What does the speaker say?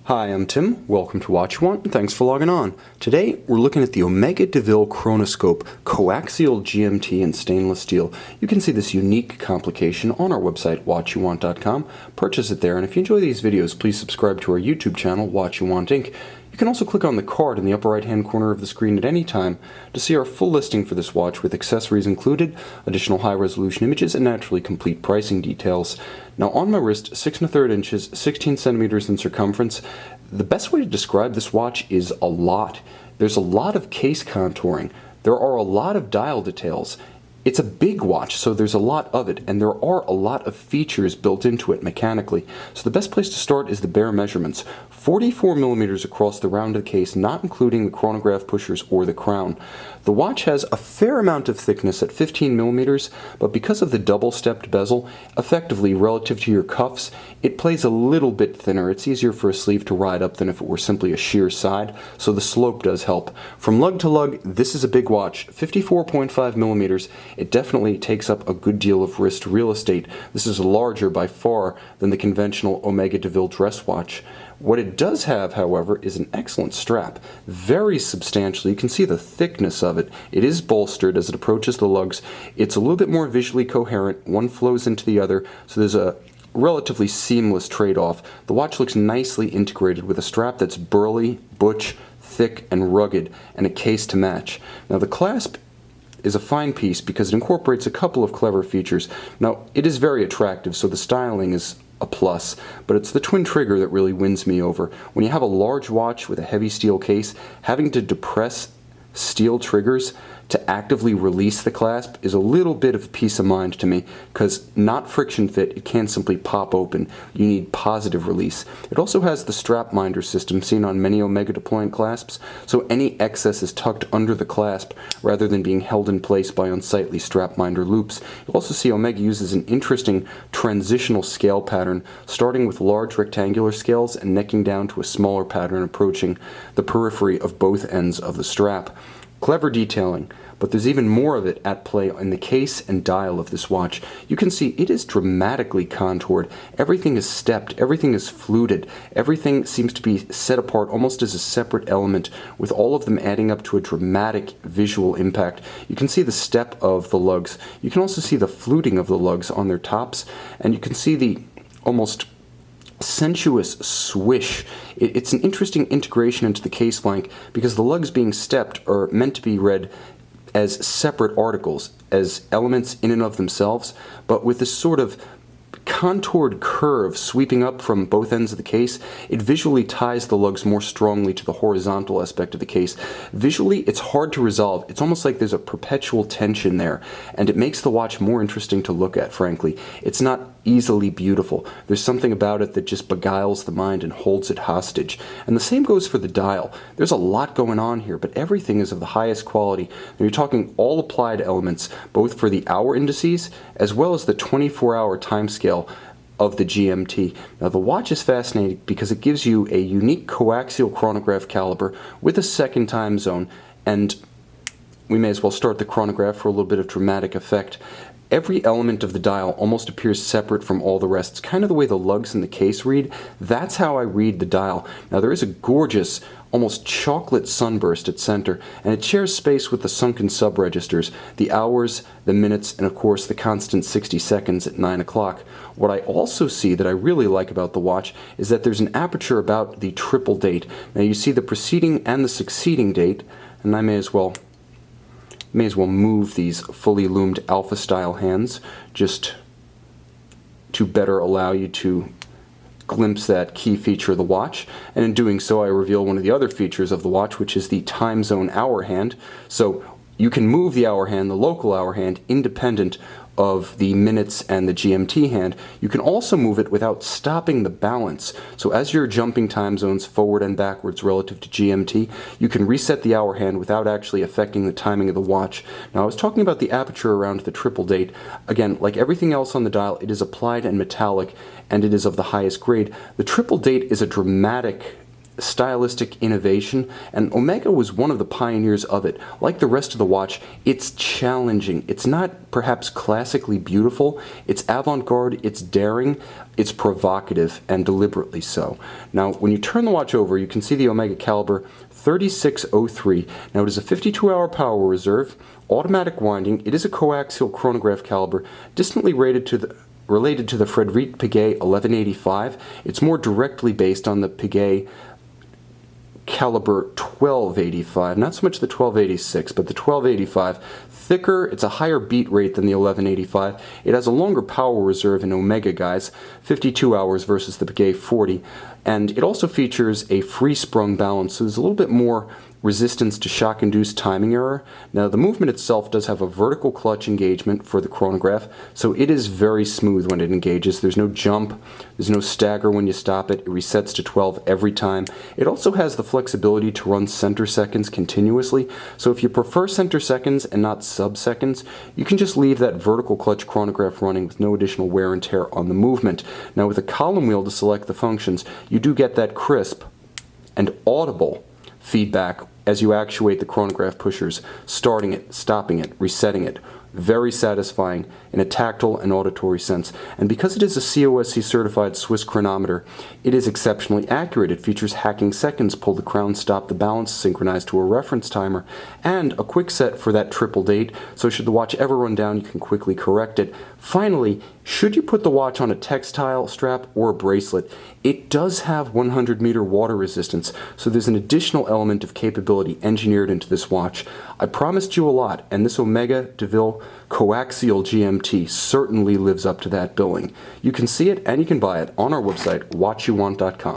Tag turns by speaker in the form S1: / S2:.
S1: Hi, I'm Tim. Welcome to Watch You Want, and thanks for logging on. Today, we're looking at the Omega DeVille Chronoscope coaxial GMT in stainless steel. You can see this unique complication on our website, watchyouwant.com. Purchase it there, and if you enjoy these videos, please subscribe to our YouTube channel, Watch You Want Inc. You can also click on the card in the upper right-hand corner of the screen at any time to see our full listing for this watch with accessories included, additional high-resolution images, and naturally complete pricing details. Now on my wrist, 6 1/3 inches, 16 centimeters in circumference. The best way to describe this watch is a lot. There's a lot of case contouring. There are a lot of dial details. It's a big watch, so there's a lot of it, and there are a lot of features built into it mechanically. So the best place to start is the bare measurements. 44 millimeters across the round of the case, not including the chronograph pushers or the crown. The watch has a fair amount of thickness at 15 millimeters, but because of the double-stepped bezel, effectively relative to your cuffs, it plays a little bit thinner. It's easier for a sleeve to ride up than if it were simply a sheer side, so the slope does help. From lug to lug, this is a big watch. 54.5 millimeters. It definitely takes up a good deal of wrist real estate. This is larger by far than the conventional Omega DeVille dress watch. What it does have, however, is an excellent strap. Very substantial. You can see the thickness of it. It is bolstered as it approaches the lugs. It's a little bit more visually coherent. One flows into the other, so there's a relatively seamless trade-off. The watch looks nicely integrated with a strap that's burly, butch, thick, and rugged, and a case to match. Now the clasp is a fine piece because it incorporates a couple of clever features. Now, it is very attractive, so the styling is a plus, but it's the twin trigger that really wins me over. When you have a large watch with a heavy steel case, having to depress steel triggers to actively release the clasp is a little bit of peace of mind to me, because not friction fit, it can't simply pop open. You need positive release. It also has the strap minder system seen on many Omega deployant clasps, so any excess is tucked under the clasp rather than being held in place by unsightly strap minder loops. You'll also see Omega uses an interesting transitional scale pattern, starting with large rectangular scales and necking down to a smaller pattern approaching the periphery of both ends of the strap. Clever detailing, but there's even more of it at play in the case and dial of this watch. You can see it is dramatically contoured. Everything is stepped, everything is fluted, everything seems to be set apart almost as a separate element, with all of them adding up to a dramatic visual impact. You can see the step of the lugs. You can also see the fluting of the lugs on their tops, and you can see the almost sensuous swish. It's an interesting integration into the case flank because the lugs being stepped are meant to be read as separate articles, as elements in and of themselves, but with this sort of contoured curve sweeping up from both ends of the case, it visually ties the lugs more strongly to the horizontal aspect of the case. Visually, it's hard to resolve. It's almost like there's a perpetual tension there, and it makes the watch more interesting to look at, frankly. It's not easily beautiful. There's something about it that just beguiles the mind and holds it hostage. And the same goes for the dial. There's a lot going on here, but everything is of the highest quality. Now, you're talking all applied elements, both for the hour indices as well as the 24-hour time scale of the GMT. Now the watch is fascinating because it gives you a unique coaxial chronograph caliber with a second time zone, and we may as well start the chronograph for a little bit of dramatic effect. Every element of the dial almost appears separate from all the rest. It's kind of the way the lugs in the case read. That's how I read the dial. Now there is a gorgeous, almost chocolate sunburst at center, and it shares space with the sunken sub-registers, the hours, the minutes, and of course the constant 60 seconds at 9 o'clock. What I also see that I really like about the watch is that there's an aperture about the triple date. Now you see the preceding and the succeeding date, and I may as well move these fully loomed alpha style hands just to better allow you to glimpse that key feature of the watch. And in doing so, I reveal one of the other features of the watch, which is the time zone hour hand. So you can move the hour hand, the local hour hand, independent of the minutes and the GMT hand. You can also move it without stopping the balance. So as you're jumping time zones forward and backwards relative to GMT, you can reset the hour hand without actually affecting the timing of the watch. Now I was talking about the aperture around the triple date. Again, like everything else on the dial, it is applied and metallic, and it is of the highest grade. The triple date is a dramatic stylistic innovation, and Omega was one of the pioneers of it. Like the rest of the watch, it's challenging. It's not perhaps classically beautiful. It's avant-garde, it's daring, it's provocative, and deliberately so. Now, when you turn the watch over, you can see the Omega caliber 3603. Now, it is a 52-hour power reserve, automatic winding. It is a coaxial chronograph caliber, distantly related to the Frederic Piguet 1185. It's more directly based on the Piguet caliber 1285, not so much the 1286, but the 1285. Thicker, it's a higher beat rate than the 1185. It has a longer power reserve in Omega, guys, 52 hours versus the Piguet 40. And it also features a free-sprung balance, so there's a little bit more resistance to shock-induced timing error. Now, the movement itself does have a vertical clutch engagement for the chronograph, so it is very smooth when it engages. There's no jump, there's no stagger when you stop it. It resets to 12 every time. It also has the flexibility to run center seconds continuously, so if you prefer center seconds and not sub-seconds, you can just leave that vertical clutch chronograph running with no additional wear and tear on the movement. Now, with a column wheel to select the functions, you do get that crisp and audible feedback as you actuate the chronograph pushers, starting it, stopping it, resetting it. Very satisfying in a tactile and auditory sense. And because it is a COSC certified Swiss chronometer, it is exceptionally accurate. It features hacking seconds, pull the crown, stop the balance, synchronized to a reference timer, and a quick set for that triple date, so should the watch ever run down, you can quickly correct it. Finally, should you put the watch on a textile strap or a bracelet, it does have 100-meter water resistance, so there's an additional element of capability engineered into this watch. I promised you a lot, and this Omega DeVille coaxial GMT certainly lives up to that billing. You can see it and you can buy it on our website, watchyouwant.com.